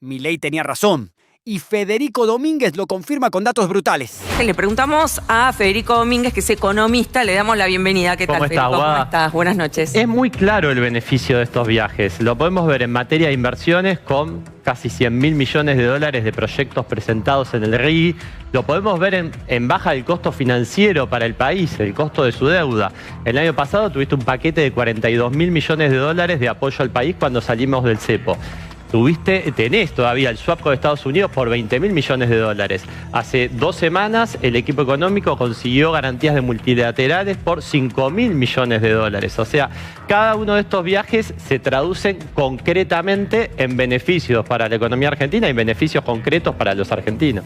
Milei tenía razón. Y Federico Domínguez lo confirma con datos brutales. Le preguntamos a Federico Domínguez, que es economista, le damos la bienvenida. ¿Qué tal, Federico? ¿Cómo estás? Buenas noches. Es muy claro el beneficio de estos viajes. Lo podemos ver en materia de inversiones con casi 100.000 millones de dólares de proyectos presentados en el RIGI. Lo podemos ver en baja del costo financiero para el país, el costo de su deuda. El año pasado tuviste un paquete de 42.000 millones de dólares de apoyo al país cuando salimos del cepo. Tenés todavía el swap con Estados Unidos por 20.000 millones de dólares. Hace 2 semanas el equipo económico consiguió garantías de multilaterales por 5.000 millones de dólares. O sea, cada uno de estos viajes se traducen concretamente en beneficios para la economía argentina y beneficios concretos para los argentinos.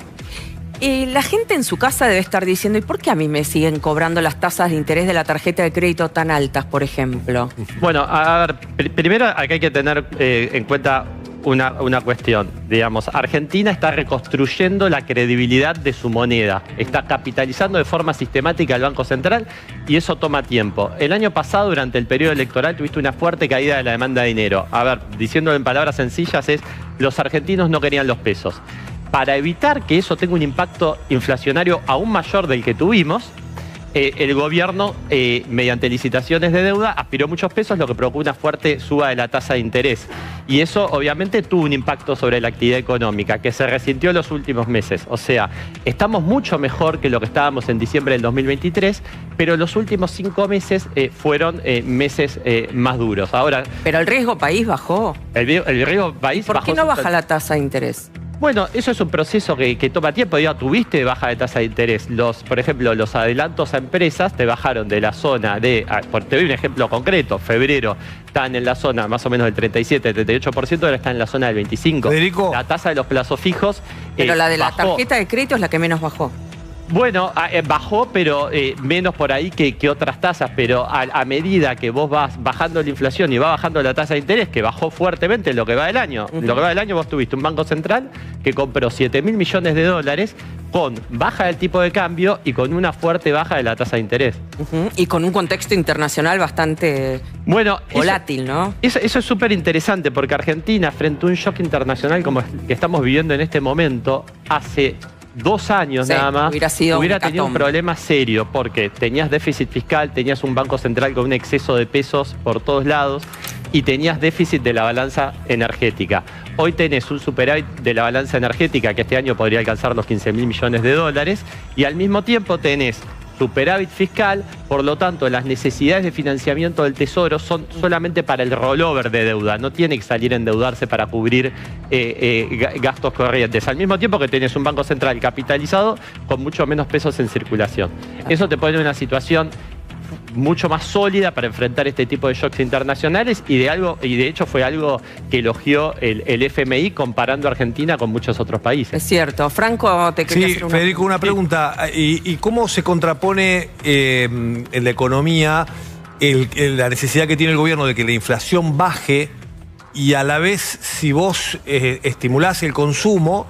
La gente en su casa debe estar diciendo, ¿y por qué a mí me siguen cobrando las tasas de interés de la tarjeta de crédito tan altas, por ejemplo? Bueno, a ver, primero acá hay que tener en cuenta una cuestión. Digamos, Argentina está reconstruyendo la credibilidad de su moneda. Está capitalizando de forma sistemática el Banco Central y eso toma tiempo. El año pasado, durante el periodo electoral, tuviste una fuerte caída de la demanda de dinero. A ver, diciéndolo en palabras sencillas, los argentinos no querían los pesos. Para evitar que eso tenga un impacto inflacionario aún mayor del que tuvimos, el gobierno, mediante licitaciones de deuda, aspiró muchos pesos, lo que provocó una fuerte suba de la tasa de interés. Y eso, obviamente, tuvo un impacto sobre la actividad económica, que se resintió en los últimos meses. O sea, estamos mucho mejor que lo que estábamos en diciembre del 2023, pero los últimos 5 meses fueron meses más duros. Ahora, pero el riesgo país bajó. El riesgo país bajó. ¿Por qué no baja la tasa de interés? Bueno, eso es un proceso que toma tiempo. Ya tuviste baja de tasa de interés. Por ejemplo, los adelantos a empresas te bajaron de la zona de... Te doy un ejemplo concreto. Febrero están en la zona más o menos del 37-38%, ahora están en la zona del 25%. Federico. La tasa de los plazos fijos pero la de la bajó. tarjeta de crédito es la que menos bajó. Bueno, bajó, pero menos por ahí que otras tasas. Pero a medida que vos vas bajando la inflación y va bajando la tasa de interés, que bajó fuertemente en lo que va del año. En lo que va del año vos tuviste un Banco Central que compró 7.000 millones de dólares con baja del tipo de cambio y con una fuerte baja de la tasa de interés. Y con un contexto internacional bastante volátil, ¿no? Eso es súper interesante porque Argentina, frente a un shock internacional como el que estamos viviendo en este momento, hace 2 años nada más, hubiera tenido un problema serio porque tenías déficit fiscal, tenías un Banco Central con un exceso de pesos por todos lados y tenías déficit de la balanza energética. Hoy tenés un superávit de la balanza energética que este año podría alcanzar los 15.000 millones de dólares y al mismo tiempo tenés superávit fiscal, por lo tanto las necesidades de financiamiento del Tesoro son solamente para el rollover de deuda, no tiene que salir a endeudarse para cubrir gastos corrientes, al mismo tiempo que tenés un Banco Central capitalizado con mucho menos pesos en circulación. Eso te pone en una situación mucho más sólida para enfrentar este tipo de shocks internacionales y de hecho fue algo que elogió el FMI comparando a Argentina con muchos otros países. Es cierto. Franco, te quería hacer Federico, una pregunta. ¿Y cómo se contrapone en la economía la necesidad que tiene el gobierno de que la inflación baje y a la vez si vos estimulás el consumo,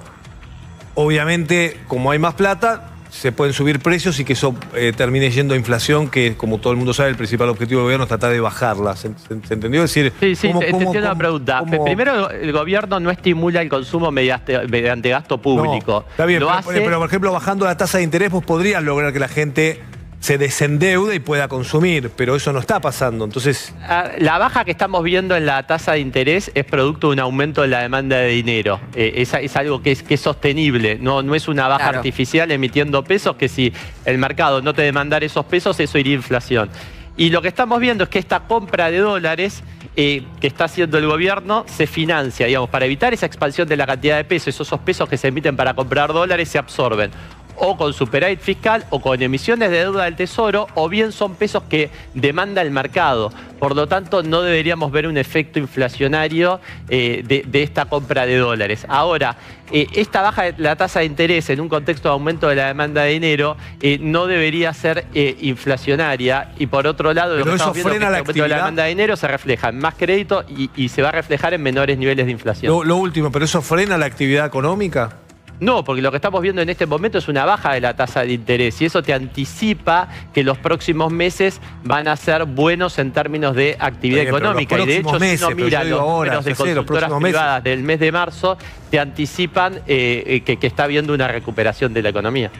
obviamente como hay más plata, se pueden subir precios y que eso termine yendo a inflación, que como todo el mundo sabe, el principal objetivo del gobierno es tratar de bajarla. ¿Se entendió? Es decir, sí, te entiendo la pregunta. Primero, el gobierno no estimula el consumo mediante gasto público. No, está bien, pero por ejemplo, bajando la tasa de interés vos podrías lograr que la gente se desendeude y pueda consumir, pero eso no está pasando. Entonces, la baja que estamos viendo en la tasa de interés es producto de un aumento de la demanda de dinero. Es algo que es sostenible, no es una baja artificial emitiendo pesos, que si el mercado no te demandara esos pesos, eso iría a inflación. Y lo que estamos viendo es que esta compra de dólares que está haciendo el gobierno se financia, digamos, para evitar esa expansión de la cantidad de pesos. Esos pesos que se emiten para comprar dólares se absorben o con superávit fiscal o con emisiones de deuda del Tesoro, o bien son pesos que demanda el mercado. Por lo tanto, no deberíamos ver un efecto inflacionario de esta compra de dólares. Ahora, esta baja de la tasa de interés en un contexto de aumento de la demanda de dinero no debería ser inflacionaria, y por otro lado, lo que estamos viendo es que el aumento de la demanda de dinero se refleja en más crédito y se va a reflejar en menores niveles de inflación. Lo último, ¿pero eso frena la actividad económica? No, porque lo que estamos viendo en este momento es una baja de la tasa de interés y eso te anticipa que los próximos meses van a ser buenos en términos de actividad económica. Y de hecho, si uno mira los números de consultoras privadas del mes de marzo, te anticipan que está habiendo una recuperación de la economía.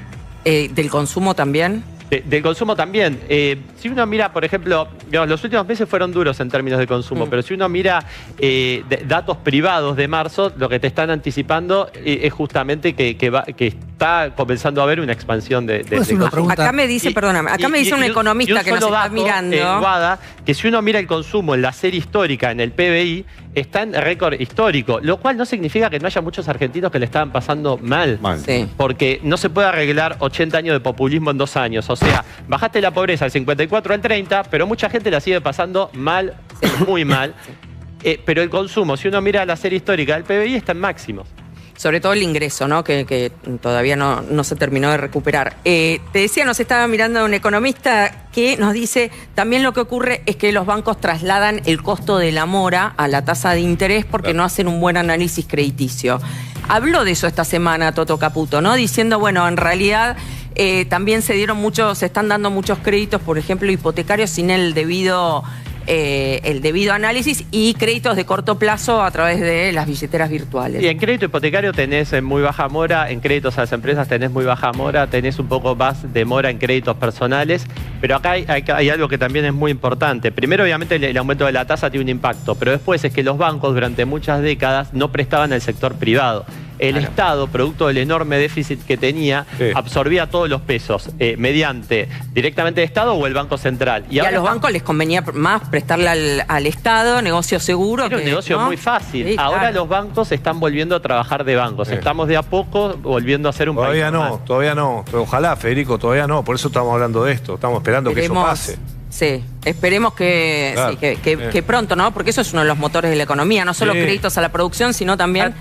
¿Del consumo también? Del consumo también. Si uno mira, por ejemplo, digamos, los últimos meses fueron duros en términos de consumo, pero si uno mira datos privados de marzo, lo que te están anticipando es justamente que está comenzando a haber una expansión de consumo. Acá me dice, perdóname, acá me dice un economista que nos está mirando. Guada, que si uno mira el consumo en la serie histórica, en el PBI, está en récord histórico, lo cual no significa que no haya muchos argentinos que le estaban pasando mal. Sí. Porque no se puede arreglar 80 años de populismo en 2 años. O sea, bajaste la pobreza del 54 al 30, pero mucha gente la sigue pasando mal, muy mal. Pero el consumo, si uno mira la serie histórica del PBI, está en máximos. Sobre todo el ingreso, ¿no? Que todavía no se terminó de recuperar. Te decía, nos estaba mirando un economista que nos dice, también lo que ocurre es que los bancos trasladan el costo de la mora a la tasa de interés porque no hacen un buen análisis crediticio. Habló de eso esta semana Toto Caputo, ¿no? Diciendo, bueno, en realidad también se están dando muchos créditos, por ejemplo, hipotecarios sin el debido análisis y créditos de corto plazo a través de las billeteras virtuales. Y en crédito hipotecario tenés muy baja mora, en créditos a las empresas tenés muy baja mora, tenés un poco más de mora en créditos personales, pero acá hay algo que también es muy importante. Primero, obviamente, el aumento de la tasa tiene un impacto, pero después es que los bancos durante muchas décadas no prestaban al sector privado. El Estado, producto del enorme déficit que tenía, absorbía todos los pesos mediante directamente el Estado o el Banco Central. Y a los bancos les convenía más prestarle al Estado, negocio seguro. Era un negocio muy fácil. Sí, ahora los bancos están volviendo a trabajar de bancos. Estamos de a poco volviendo a hacer un país normal. Todavía no. Ojalá, Federico, todavía no. Por eso estamos hablando de esto. Estamos esperando que eso pase. Sí, esperemos que pronto, ¿no? Porque eso es uno de los motores de la economía. No solo créditos a la producción, sino también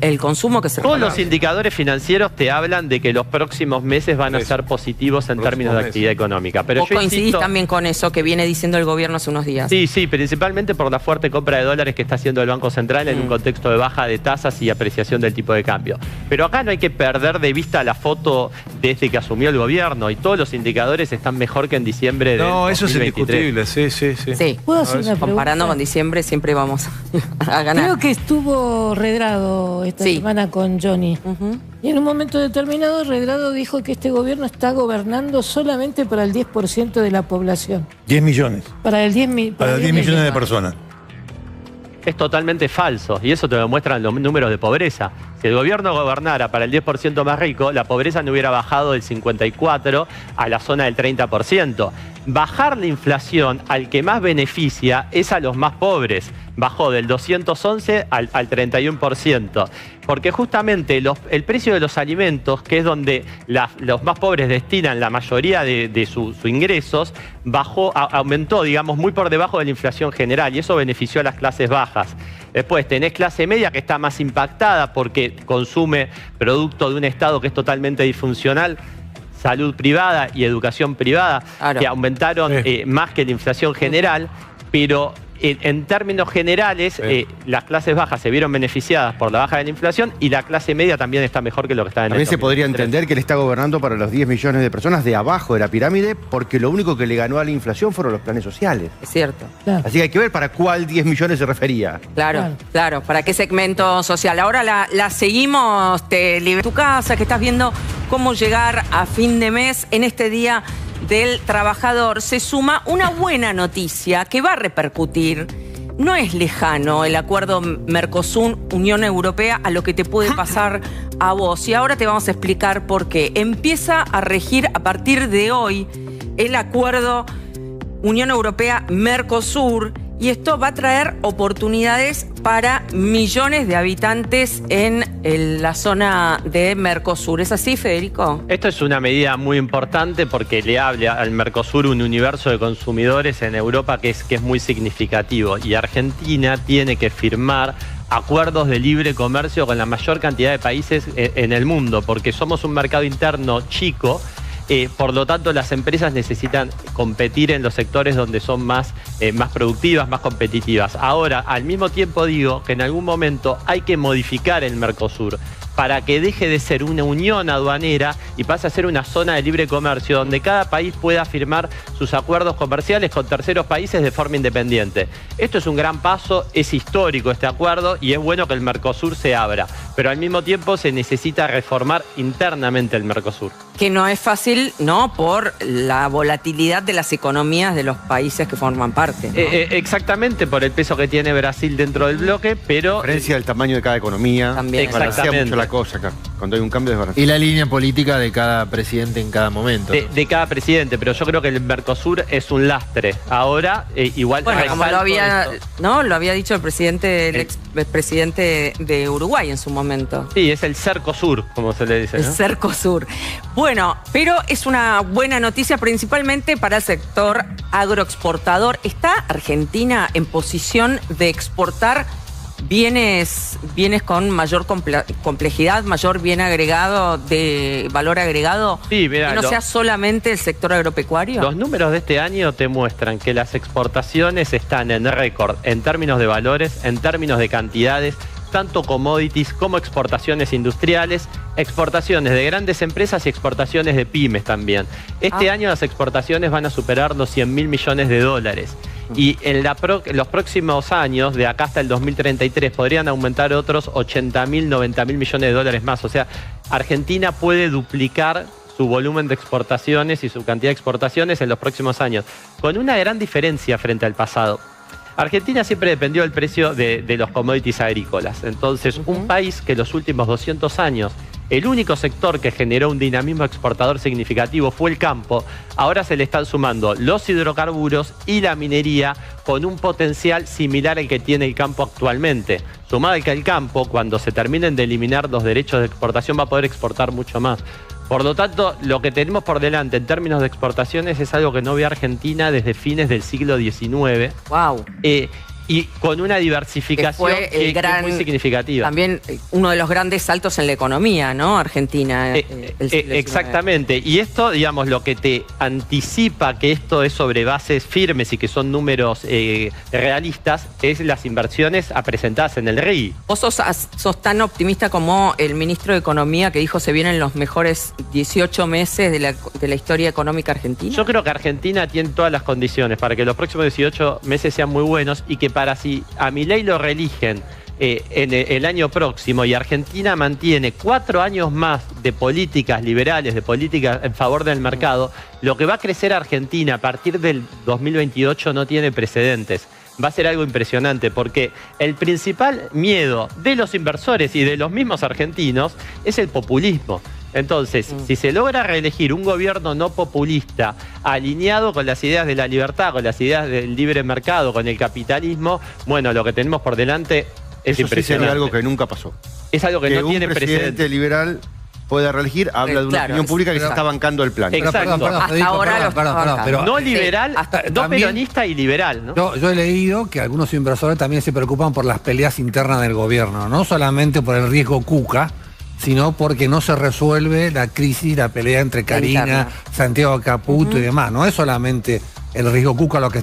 el consumo que se Todos los indicadores financieros te hablan de que los próximos meses van a ser positivos en términos de actividad económica. Pero ¿Vos coincidís también con eso que viene diciendo el gobierno hace unos días? Sí, principalmente por la fuerte compra de dólares que está haciendo el Banco Central en un contexto de baja de tasas y apreciación del tipo de cambio. Pero acá no hay que perder de vista la foto desde que asumió el gobierno y todos los indicadores están mejor que en diciembre de 2023. Eso es indiscutible, sí. ¿Puedo hacer una pregunta? Comparando con diciembre siempre vamos a ganar. Creo que estuvo Redrado esta semana con Johnny. Y en un momento determinado Redrado dijo que este gobierno está gobernando solamente para el 10% de la población. 10 millones. Para 10 millones de personas. Es totalmente falso y eso te lo demuestran los números de pobreza. Si el gobierno gobernara para el 10% más rico, la pobreza no hubiera bajado del 54% a la zona del 30%. Bajar la inflación al que más beneficia es a los más pobres. Bajó del 211 al 31%. Porque justamente el precio de los alimentos, que es donde los más pobres destinan la mayoría de sus ingresos, aumentó, digamos, muy por debajo de la inflación general y eso benefició a las clases bajas. Después tenés clase media que está más impactada porque consume producto de un Estado que es totalmente disfuncional, salud privada y educación privada, que aumentaron más que la inflación general, pero en términos generales, las clases bajas se vieron beneficiadas por la baja de la inflación y la clase media también está mejor que lo que está en el 2023. También se podría entender que él está gobernando para los 10 millones de personas de abajo de la pirámide porque lo único que le ganó a la inflación fueron los planes sociales. Es cierto. Claro. Así que hay que ver para cuál 10 millones se refería. Claro. ¿Para qué segmento social? Ahora la seguimos, tu casa, que estás viendo cómo llegar a fin de mes en este día del trabajador. Se suma una buena noticia que va a repercutir. No es lejano el acuerdo Mercosur-Unión Europea a lo que te puede pasar a vos. Y ahora te vamos a explicar por qué. Empieza a regir a partir de hoy el acuerdo Unión Europea-Mercosur. Y esto va a traer oportunidades para millones de habitantes en la zona de Mercosur. ¿Es así, Federico? Esto es una medida muy importante porque le habla al Mercosur un universo de consumidores en Europa que es muy significativo. Y Argentina tiene que firmar acuerdos de libre comercio con la mayor cantidad de países en el mundo, porque somos un mercado interno chico. Por lo tanto, las empresas necesitan competir en los sectores donde son más productivas, más competitivas. Ahora, al mismo tiempo digo que en algún momento hay que modificar el Mercosur. para que deje de ser una unión aduanera y pase a ser una zona de libre comercio donde cada país pueda firmar sus acuerdos comerciales con terceros países de forma independiente. Esto es un gran paso, es histórico este acuerdo y es bueno que el Mercosur se abra, pero al mismo tiempo se necesita reformar internamente el Mercosur. Que no es fácil, ¿no? Por la volatilidad de las economías de los países que forman parte, ¿no? Exactamente, por el peso que tiene Brasil dentro del bloque, pero... Diferencia del tamaño de cada economía. También. Balancea mucho la cosa acá. Cuando hay un cambio de balance. Y la línea política de cada presidente en cada momento. De cada presidente, pero yo creo que el Mercosur es un lastre. Ahora, igual... Bueno, como lo había dicho el presidente, el expresidente de Uruguay en su momento. Sí, es el Cercosur, como se le dice, ¿no? El Cercosur. Bueno, pero es una buena noticia principalmente para el sector agroexportador. ¿Está Argentina en posición de exportar bienes con mayor complejidad, mayor bien agregado, de valor agregado? Sí, mirá, que no sea solamente el sector agropecuario. Los números de este año te muestran que las exportaciones están en récord en términos de valores, en términos de cantidades, tanto commodities como exportaciones industriales, exportaciones de grandes empresas y exportaciones de pymes también. Este año las exportaciones van a superar los 100.000 millones de dólares. Y en los próximos años, de acá hasta el 2033, podrían aumentar otros 80.000, 90.000 millones de dólares más. O sea, Argentina puede duplicar su volumen de exportaciones y su cantidad de exportaciones en los próximos años, con una gran diferencia frente al pasado. Argentina siempre dependió del precio de los commodities agrícolas. Entonces, un país que en los últimos 200 años, el único sector que generó un dinamismo exportador significativo fue el campo, ahora se le están sumando los hidrocarburos y la minería con un potencial similar al que tiene el campo actualmente. Sumado al que el campo, cuando se terminen de eliminar los derechos de exportación, va a poder exportar mucho más. Por lo tanto, lo que tenemos por delante en términos de exportaciones es algo que no ve Argentina desde fines del siglo XIX. ¡Wow! Y con una diversificación que es muy significativa. También uno de los grandes saltos en la economía, ¿no? Argentina. Exactamente. Y esto, digamos, lo que te anticipa que esto es sobre bases firmes y que son números realistas, es las inversiones presentadas en el RIGI. ¿Vos sos tan optimista como el ministro de Economía que dijo se vienen los mejores 18 meses de la historia económica argentina? Yo creo que Argentina tiene todas las condiciones para que los próximos 18 meses sean muy buenos y que para si a Milei lo reeligen en el año próximo y Argentina mantiene 4 años más de políticas liberales, de políticas en favor del mercado, lo que va a crecer Argentina a partir del 2028 no tiene precedentes. Va a ser algo impresionante porque el principal miedo de los inversores y de los mismos argentinos es el populismo. Entonces, si se logra reelegir un gobierno no populista, alineado con las ideas de la libertad, con las ideas del libre mercado, con el capitalismo, bueno, lo que tenemos por delante es impresionante. Sí, es algo que nunca pasó. Es algo que no tiene precedente. Que un presidente liberal pueda reelegir, habla de una opinión pública que se está bancando el plan. Exacto. Hasta ahora pero no liberal, no peronista y liberal, ¿no? Yo he leído que algunos inversores también se preocupan por las peleas internas del gobierno, no solamente por el riesgo Cuca, sino porque no se resuelve la crisis, la pelea entre Karina, Santiago Caputo y demás. No es solamente el riesgo Cuca lo que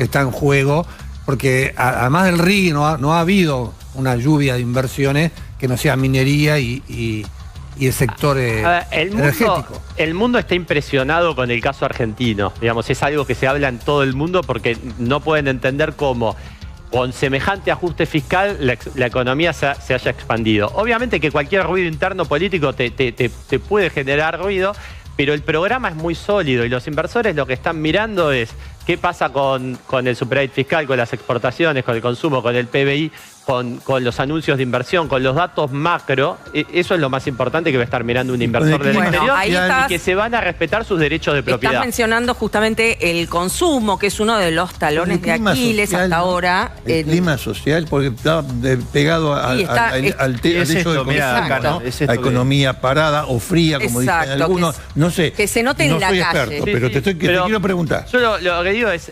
está en juego, porque además del RIGI no ha habido una lluvia de inversiones que no sea minería y el sector energético. El mundo está impresionado con el caso argentino. Digamos, es algo que se habla en todo el mundo porque no pueden entender cómo con semejante ajuste fiscal la economía se haya expandido. Obviamente que cualquier ruido interno político te puede generar ruido, pero el programa es muy sólido y los inversores lo que están mirando es qué pasa con el superávit fiscal, con las exportaciones, con el consumo, con el PBI, con los anuncios de inversión, con los datos macro. Eso es lo más importante que va a estar mirando un inversor del exterior y que se van a respetar sus derechos de propiedad. Estás mencionando justamente el consumo, que es uno de los talones de Aquiles social, hasta ahora. El clima social, porque está pegado al hecho de la economía parada o fría, como dicen algunos. No sé. Que se note en la calle. Experto, pero te quiero preguntar. Yo lo que digo es,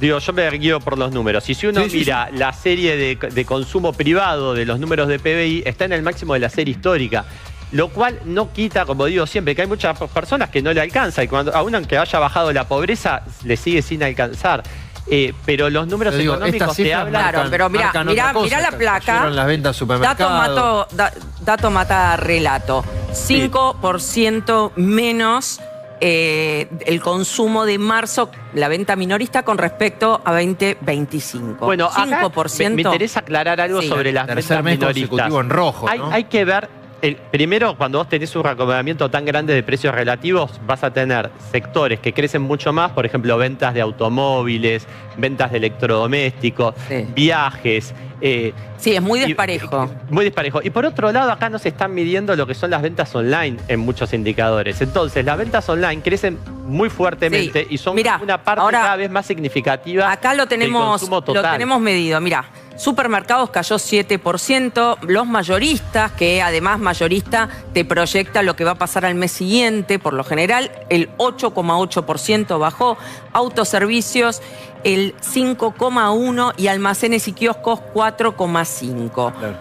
yo me guío por los números. Y si uno mira la serie de consumo privado de los números de PBI, está en el máximo de la serie histórica. Lo cual no quita, como digo siempre, que hay muchas personas que no le alcanza y aún aunque haya bajado la pobreza, le sigue sin alcanzar. pero los números económicos te hablan... Claro, pero mirá la placa. Las ventas supermercados. Dato mata relato. 5% menos el consumo de marzo, la venta minorista con respecto a 2025. Bueno, 5%. Me interesa aclarar algo sobre las ventas minoristas. En rojo, ¿no? Hay que ver, primero, cuando vos tenés un reacomodamiento tan grande de precios relativos, vas a tener sectores que crecen mucho más, por ejemplo, ventas de automóviles, ventas de electrodomésticos, viajes. Sí, es muy desparejo. Muy desparejo. Y por otro lado, acá nos están midiendo lo que son las ventas online en muchos indicadores. Entonces, las ventas online crecen muy fuertemente y son una parte cada vez más significativa acá lo tenemos, del consumo total. Lo tenemos medido. Mirá, supermercados cayó 7%, los mayoristas, que además mayorista te proyecta lo que va a pasar al mes siguiente, por lo general, el 8,8% bajó, autoservicios el 5,1% y almacenes y kioscos 4,5%. Claro.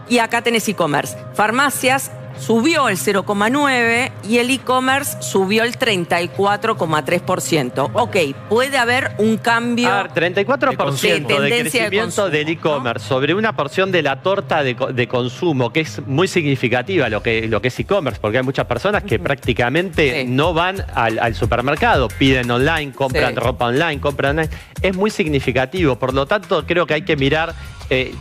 Y acá tenés e-commerce. Farmacias subió el 0,9% y el e-commerce subió el 34,3%. Ok, puede haber un cambio. A ver, 34% de crecimiento del e-commerce, ¿no? Sobre una porción de la torta de consumo, que es muy significativa lo que es e-commerce, porque hay muchas personas que prácticamente no van al supermercado, piden online, compran ropa online, compran online. Es muy significativo, por lo tanto creo que hay que mirar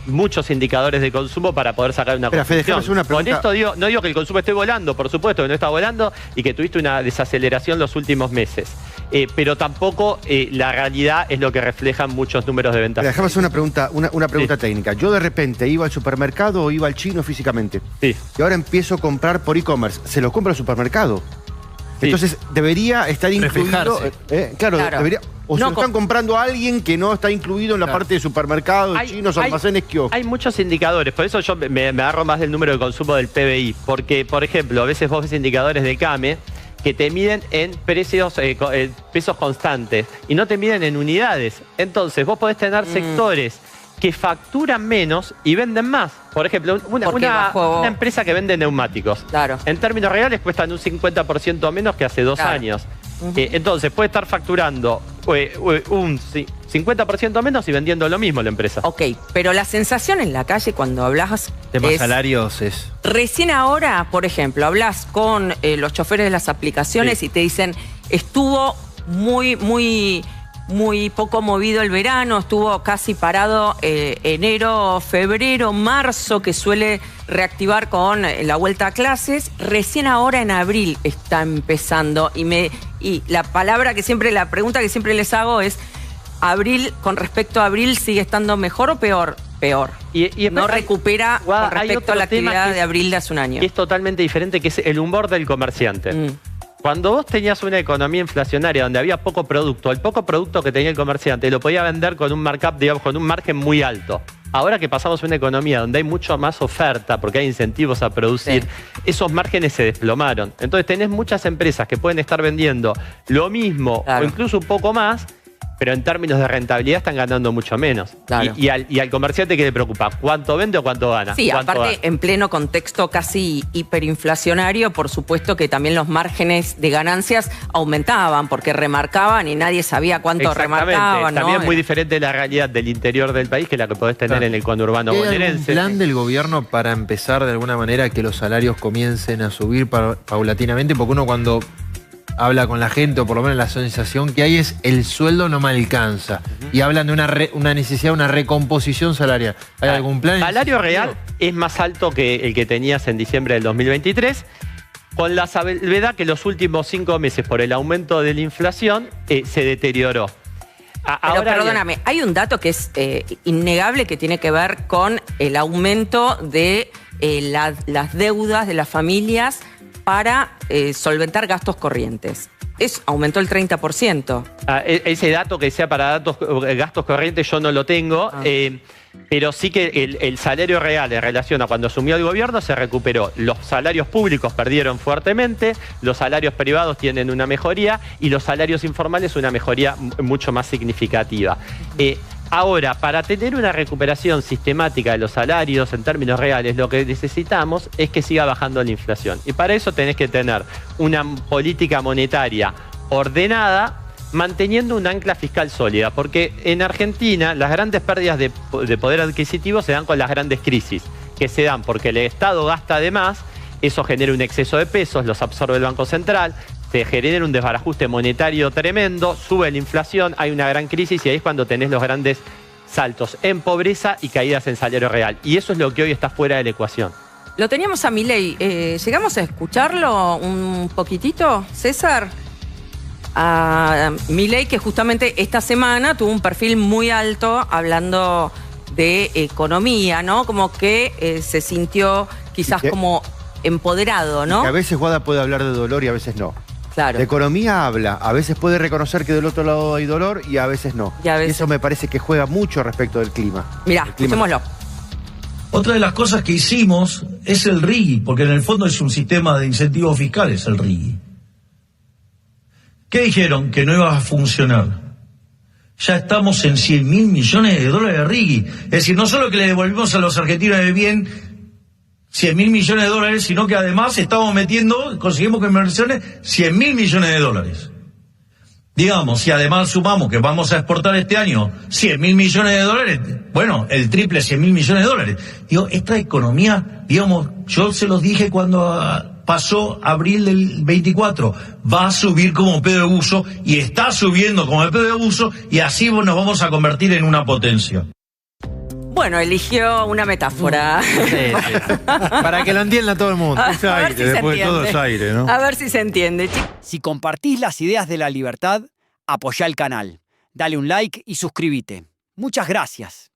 muchos indicadores de consumo para poder sacar una conclusión. Con esto no digo que el consumo esté volando, por supuesto que no está volando y que tuviste una desaceleración los últimos meses. Pero tampoco la realidad es lo que reflejan muchos números de ventas. Déjame hacer una pregunta técnica. Yo de repente iba al supermercado o iba al chino físicamente. Y ahora empiezo a comprar por e-commerce. Se lo compro al supermercado. Entonces debería estar incluido. Claro, debería. O se lo están comprando a alguien que no está incluido en la parte de supermercados, chinos, almacenes, kioscos. Hay muchos indicadores, por eso yo me agarro más del número de consumo del PBI. Porque, por ejemplo, a veces vos ves indicadores de CAME que te miden en pesos constantes y no te miden en unidades. Entonces, vos podés tener sectores que facturan menos y venden más. Por ejemplo, una empresa que vende neumáticos. Claro. En términos reales cuestan un 50% menos que hace 2 años. Entonces puede estar facturando un 50% menos y vendiendo lo mismo la empresa. Ok, pero la sensación en la calle cuando hablas temas salarios es... Recién ahora, por ejemplo, hablas con los choferes de las aplicaciones y te dicen, estuvo muy poco movido el verano, estuvo casi parado enero, febrero, marzo, que suele reactivar con la vuelta a clases. Recién ahora en abril está empezando y la pregunta que siempre les hago es, ¿abril, con respecto a abril, sigue estando mejor o peor? Peor. Y no recupera con respecto a la actividad de abril de hace un año. Es totalmente diferente, que es el humor del comerciante. Cuando vos tenías una economía inflacionaria donde había poco producto, el poco producto que tenía el comerciante lo podía vender con un markup, digamos, con un margen muy alto. Ahora que pasamos a una economía donde hay mucho más oferta porque hay incentivos a producir, esos márgenes se desplomaron. Entonces tenés muchas empresas que pueden estar vendiendo lo mismo o incluso un poco más, pero en términos de rentabilidad están ganando mucho menos. Claro. Y al comerciante, ¿qué le preocupa? ¿Cuánto vende o cuánto gana? Sí, aparte, en pleno contexto casi hiperinflacionario, por supuesto que también los márgenes de ganancias aumentaban, porque remarcaban y nadie sabía cuánto remarcaban. También es muy diferente la realidad del interior del país que la que podés tener en el conurbano bonaerense. ¿Hay algún plan del gobierno para empezar de alguna manera que los salarios comiencen a subir paulatinamente? Porque uno cuando habla con la gente, o por lo menos la sensación que hay es el sueldo no me alcanza. Y hablan de una necesidad, una recomposición salarial. ¿Hay algún plan? El salario real es más alto que el que tenías en diciembre del 2023, con la salvedad que los últimos 5 meses, por el aumento de la inflación, se deterioró. Pero perdóname, hay un dato que es innegable que tiene que ver con el aumento de las deudas de las familias para solventar gastos corrientes. Aumentó el 30%. Ese dato que sea para gastos corrientes yo no lo tengo, pero sí que el salario real en relación a cuando asumió el gobierno se recuperó. Los salarios públicos perdieron fuertemente, los salarios privados tienen una mejoría y los salarios informales una mejoría mucho más significativa. Ahora, para tener una recuperación sistemática de los salarios en términos reales, lo que necesitamos es que siga bajando la inflación. Y para eso tenés que tener una política monetaria ordenada, manteniendo un ancla fiscal sólida, porque en Argentina las grandes pérdidas de poder adquisitivo se dan con las grandes crisis, que se dan porque el Estado gasta de más, eso genera un exceso de pesos, los absorbe el Banco Central, se genera un desbarajuste monetario tremendo, sube la inflación, hay una gran crisis y ahí es cuando tenés los grandes saltos en pobreza y caídas en salario real. Y eso es lo que hoy está fuera de la ecuación. Lo teníamos a Milei. ¿Llegamos a escucharlo un poquitito, César? A Milei, que justamente esta semana tuvo un perfil muy alto hablando de economía, ¿no? Como que se sintió quizás como empoderado, ¿no? Que a veces Guada puede hablar de dolor y a veces no. Claro. De economía habla, a veces puede reconocer que del otro lado hay dolor y a veces no. Y eso me parece que juega mucho respecto del clima. Mirá, escuchémoslo. Otra de las cosas que hicimos es el RIGI, porque en el fondo es un sistema de incentivos fiscales el RIGI. ¿Qué dijeron? Que no iba a funcionar. Ya estamos en 100.000 millones de dólares de RIGI. Es decir, no solo que le devolvimos a los argentinos de bien 100.000 millones de dólares, sino que además estamos metiendo, conseguimos que inversiones 100.000 millones de dólares. Digamos, si además sumamos que vamos a exportar este año 100.000 millones de dólares, bueno, el triple 100.000 millones de dólares. Digo, esta economía, digamos, yo se los dije cuando pasó abril del 24, va a subir como pedo de buzo y está subiendo como pedo de buzo y así nos vamos a convertir en una potencia. Bueno, eligió una metáfora. Sí. Para que lo entienda todo el mundo. Es aire, si después de todo es aire, ¿no? A ver si se entiende. Si compartís las ideas de la libertad, apoyá el canal. Dale un like y suscríbete. Muchas gracias.